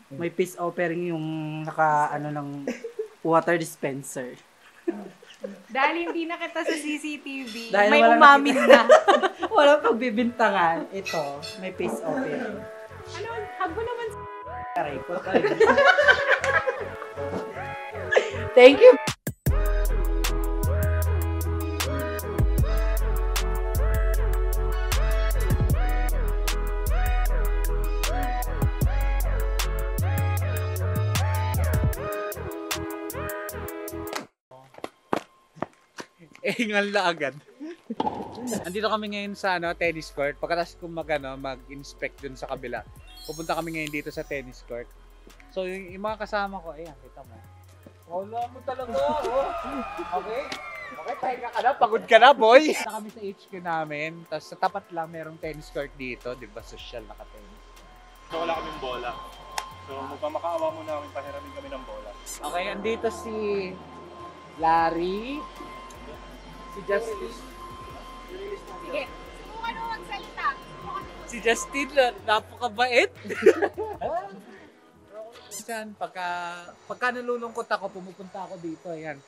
May peace offering yung naka, ano, ng water dispenser. Dahil hindi na kita sa CCTV, Dahil may wala umamin na. Wala pagbibintangan. Ito, may peace offering. Ano, hag mo naman sa... Aray ko. Thank you. Hingal na agad. Andito kami ngayon sa tennis court. Pagkatapos kung mag-inspect dun sa kabila, pupunta kami ngayon dito sa tennis court. So yung mga kasama ko, ayan, kita mo. Wala mo talaga. Oh. Okay? Okay, pahinga ka na. Pagod ka na, boy. Punta kami sa HQ namin. Tapos sa tapat lang, merong tennis court dito. Diba, social naka-tennis. So wala kaming bola. So mukhang makaawa muna kami, pahiramin kami ng bola. Okay, andito si Larry. Si Justin. Sige, subukan mo magsalita. Si Justin, napakabait. Minsan, pagka nalulungkot ako, pumupunta ako dito. Ayan.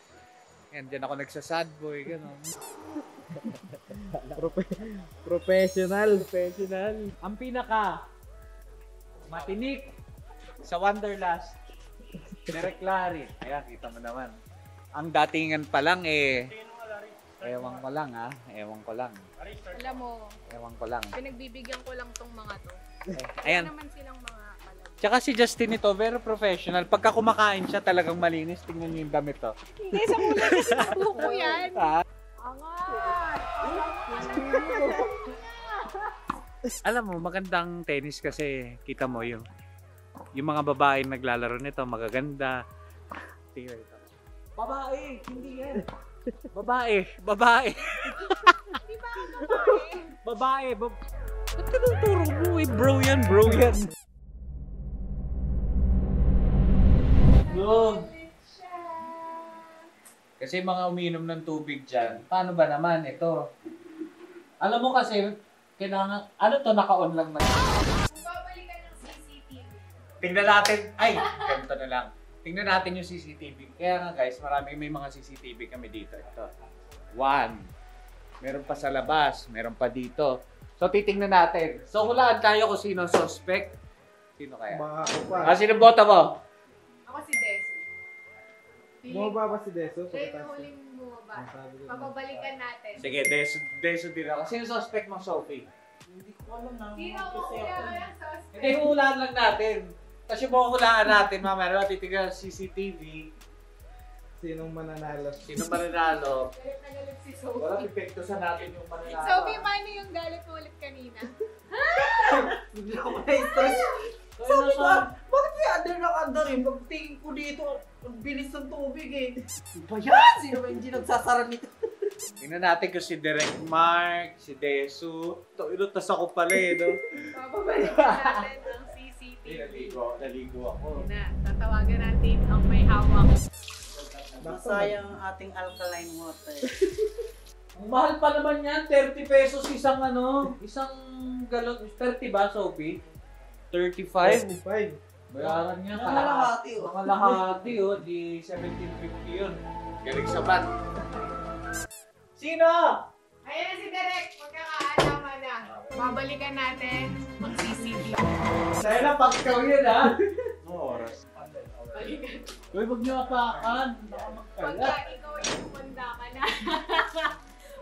Ayan, dyan ako nagsa-sad boy. Gano'n. Professional. Ang pinaka matinik sa Wanderlust, Derek Larry. Ayan, kita mo naman. Ang datingan pa lang ewan ko lang ha. Ewan ko lang. Alam mo, Ewan ko lang. pinagbibigyan ko lang tong mga to. Ayan. Wala naman silang mga kalag. Tsaka si Justin ito, very professional. Pagka kumakain siya, talagang malinis. Tingnan niyo yung damit to. Hindi, sa mula kasi buko yan. Ah. Angat! Alam mo, magandang tennis kasi kita mo yung mga babae naglalaro nito, magaganda. Tingnan ito. Babae! Hindi yan! Babae! Di ba ang babae? Ba't tinuturo mo? Bro yan! Bro! Kasi mga uminom ng tubig dyan, paano ba naman ito? Alam mo kasi, kailangan, ano to, naka-on lang na. Babalikan ng CCTV. Tingnan natin, ay, ganito na lang. Tingnan natin yung CCTV. Kaya nga guys, may mga CCTV kami dito. Ito. 1. Meron pa sa labas, meron pa dito. So titingnan natin. So hulaan tayo kung sino suspect. Sino kaya? Baka ako pa. Sino boto mo? Ako si Deso. Bumaba ba si Deso? Siya yung huling bumaba. Papabalikan natin. Sige, Deso din ako. Sino suspect mo, Sophie? Hindi ko alam na. Sino mo kaya ang suspect? Hindi, hulaan lang natin. Kasi yung hulaan natin, mamaya, titignan sa CCTV. Sinong mananalo? Sino mananalo? Galit na galit si Sophie. Walang epekto sa natin yung mananalo. Sophie, paano yung galit mo ulit kanina? Hindi ako na-stress. Sabi ko, bakit may under eh? Pagtingin ko dito, ang bilis ng tubig eh. Ba yan? Sino ba hindi nagsasara nito? Tingnan natin kung si Direk Mark, si Desu. Inutas ako pala no? Papabalikan natin ang CCTV. Naligo ako. Yun na, tatawagan natin ang may hawak. Masayang ang ating alkaline water. Ang mahal pa naman yan, 30 pesos isang galon. 30 ba, Sophie? 35? 35. Bayaran niya. Nakalahati oh. Nakalahati oh, di 1750 yun. Galing sa bat. Sino? Ayan na si Derek, magkakaalaman na. Babalikan natin ang CCTV. Sa'yo na pagkaw yun ha. Anong oras? Balikan. Uy, huwag niyo apakan. Baka Pagka magkalat. ikaw yung kumanda ka na.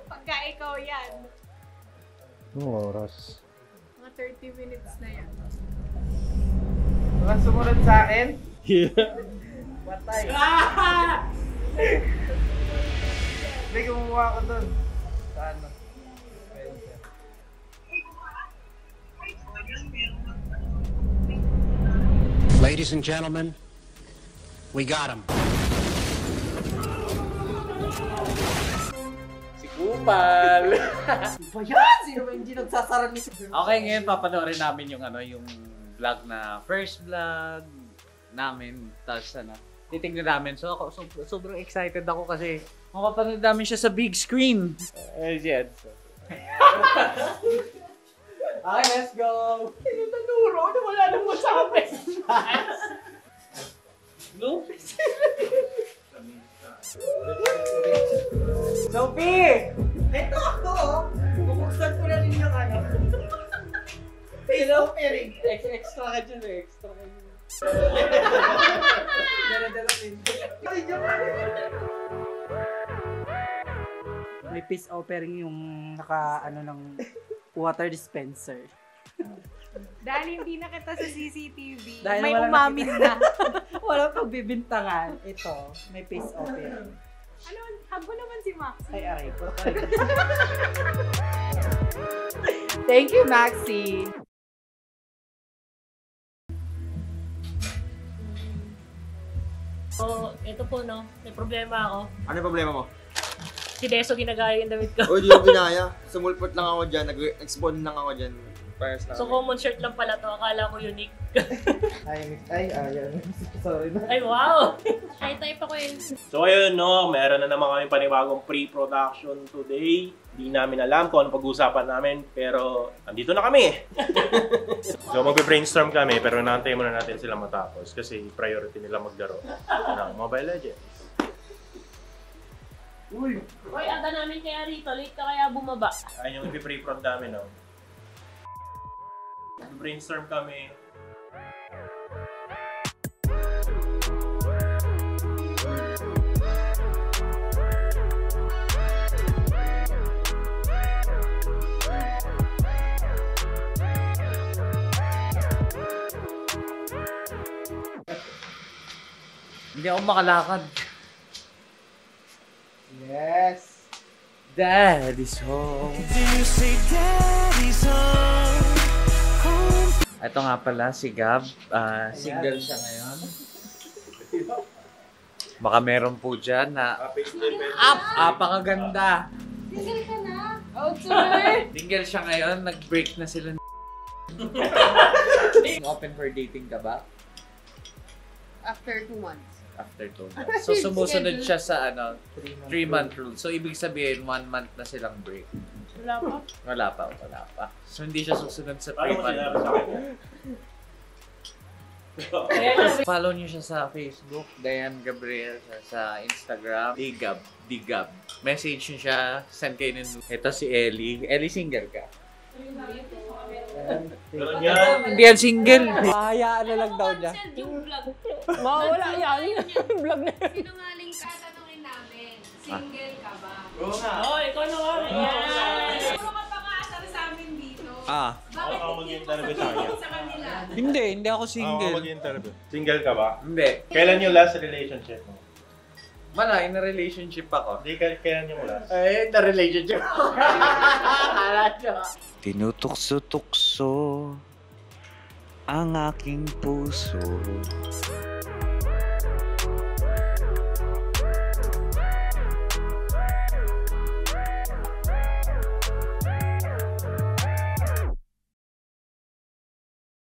Pagka ikaw yan. Anong oras? Mga 30 minutes na yan. Baka sumunod sa akin? Patay. Hindi, kumuha ako dun. Sa ano? Ladies and gentlemen, we got him. Si Kupal. Ba yan? Sino ba hindi nagsasara nito? Okay, ngayon papanoorin namin yung yung vlog na first vlog namin. Tapos titignan namin. So ako, sobrang excited ako kasi mapapanood namin siya sa big screen. Ayan. Okay, let's go! Tinuturo na wala na mo sa amin. Sophie! Ito ako! Bubuksan ko na rin yung ano. Pillow pairing. Extra ka dyan eh. Extra ka dyan. Dala-dala pinto. Ay, may peace offering yung naka ng water dispenser. Dahil hindi na kita sa CCTV, Dahil may wala umamin na. Walang pagbibintangan. Ito, may peace offering. Ano, hago naman si Max. Ay, aray ko. Thank you, Maxine. So, ito po no, may problema ako. Ano yung problema mo? Si Deso ginagaya yung damit ko. O, di ko ginaya. Sumulpot lang ako dyan. Nag-spawn lang ako dyan. So, common shirt lang pala to. Akala ko unique. Ayan. Sorry na. Ay, wow! Ay, type ako eh. So ayun no, meron na naman kami panibagong pre-production today. Di namin alam kung ano pag-uusapan namin, pero andito na kami. So magbe-brainstorm kami, pero naantay muna natin sila matapos kasi priority nila maglaro ng Mobile Legends. Uy, aga namin kaya rito. Late ka kaya bumaba. Ayun yung ipi-pre-prod namin, no? Brainstorm kami. Hindi ako makalakad. Yes. Daddy's home. Ito nga pala si Gab. Single siya ngayon. Baka meron po dyan na apakaganda. Single ka na? Oh, sorry. Single siya ngayon. Nag-break na sila. Open for dating ka ba? After 2 months. After 2 months. So sumusunod siya sa 3-month rule. So ibig sabihin 1 month na silang break. Wala pa. Wala pa. So hindi siya susunod sa Paano mo 3-month sinabi sa rule. akin? Follow niyo siya sa Facebook, Diane Gabriel, sa Instagram, Digab. Message niyo siya, send kayo ng... Ito si Ellie. Ellie, single ka? Ganun yan. Hindi yan single. Hayaan na lang daw niya. Yung vlog. Mawala yan. Vlog na. Sinungaling ka, tanongin namin. Single ka ba? Oh, ikaw na nga. Yan. Puro ka pang-aasar sa amin dito. Bakit Ako hindi mag-interview sa kanya. sa kanila? Hindi ako Ako single. mag-interview. Single ka ba? Hindi. Kailan yung last relationship mo? Wala, in a relationship ako. Hindi, kailan yung last? Ay, na relationship. Tinutukso-tukso ang aking puso.